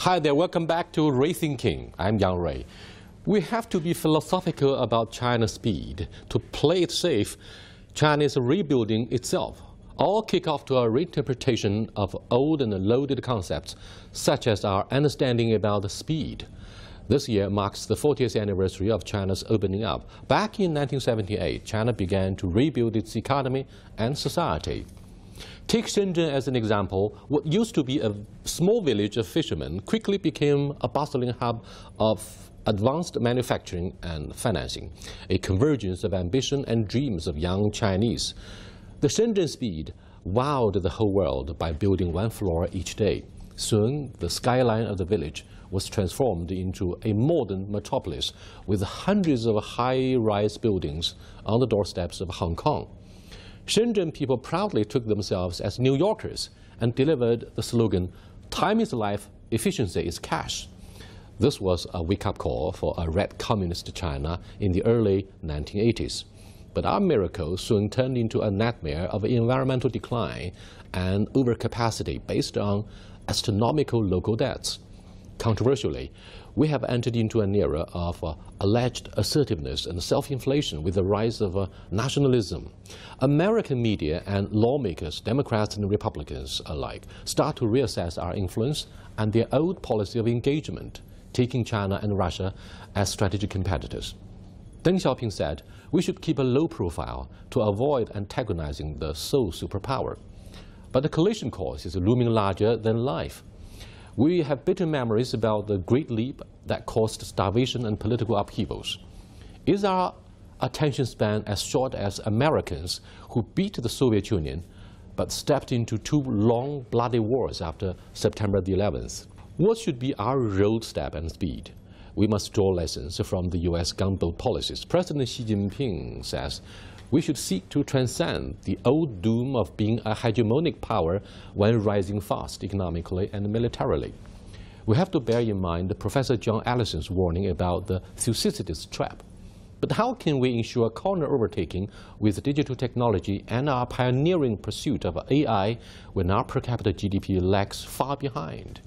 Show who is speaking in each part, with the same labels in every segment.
Speaker 1: Hi there, welcome back to RuiThinking. I'm Yang Rui. We have to be philosophical about China's speed. To play it safe, China is rebuilding itself. All kick off to a reinterpretation of old and loaded concepts, such as our understanding about speed. This year marks the 40th anniversary of China's opening up. Back in 1978, China began to rebuild its economy and society. Take Shenzhen as an example. What used to be a small village of fishermen quickly became a bustling hub of advanced manufacturing and financing, a convergence of ambition and dreams of young Chinese. The Shenzhen speed wowed the whole world by building one floor each day. Soon, the skyline of the village was transformed into a modern metropolis with hundreds of high-rise buildings on the doorsteps of Hong Kong. Shenzhen people proudly took themselves as New Yorkers and delivered the slogan, "Time is life, efficiency is cash." This was a wake-up call for a red communist China in the early 1980s. But our miracle soon turned into a nightmare of environmental decline and overcapacity based on astronomical local debts. Controversially, we have entered into an era of alleged assertiveness and self-inflation with the rise of nationalism. American media and lawmakers, Democrats and Republicans alike, start to reassess our influence and their old policy of engagement, taking China and Russia as strategic competitors. Deng Xiaoping said we should keep a low profile to avoid antagonizing the sole superpower. But the collision course is looming larger than life. We have bitter memories about the Great Leap that caused starvation and political upheavals. Is our attention span as short as Americans who beat the Soviet Union but stepped into two long, bloody wars after September the 11th? What should be our road step and speed? We must draw lessons from the U.S. gunboat policies. President Xi Jinping says we should seek to transcend the old doom of being a hegemonic power when rising fast economically and militarily. We have to bear in mind Professor John Allison's warning about the Thucydides trap. But how can we ensure corner overtaking with digital technology and our pioneering pursuit of AI when our per capita GDP lags far behind?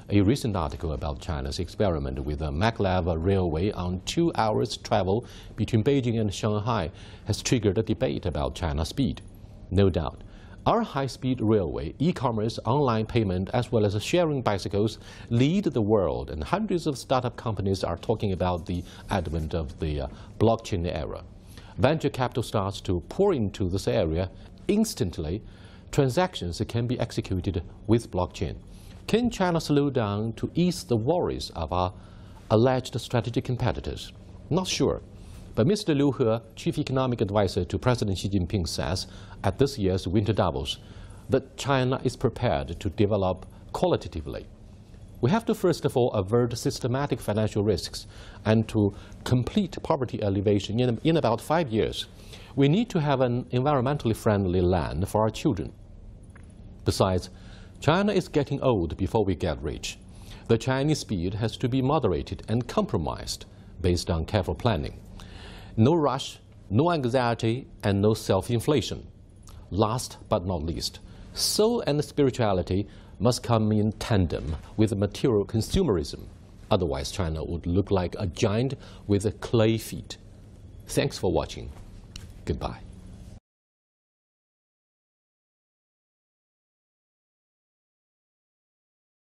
Speaker 1: A recent article about China's experiment with a maglev railway on 2 hours travel between Beijing and Shanghai has triggered a debate about China's speed. No doubt, our high-speed railway, e-commerce, online payment, as well as sharing bicycles lead the world, and hundreds of startup companies are talking about the advent of the blockchain era. Venture capital starts to pour into this area. Instantly, transactions can be executed with blockchain. Can China slow down to ease the worries of our alleged strategic competitors? Not sure. But Mr. Liu He, Chief Economic Advisor to President Xi Jinping, says at this year's Winter Davos that China is prepared to develop qualitatively. We have to first of all avert systematic financial risks and to complete poverty alleviation in about 5 years. We need to have an environmentally friendly land for our children. Besides, China is getting old before we get rich. The Chinese speed has to be moderated and compromised based on careful planning. No rush, no anxiety, and no self-inflation. Last but not least, soul and spirituality must come in tandem with material consumerism. Otherwise, China would look like a giant with clay feet. Thanks for watching. Goodbye.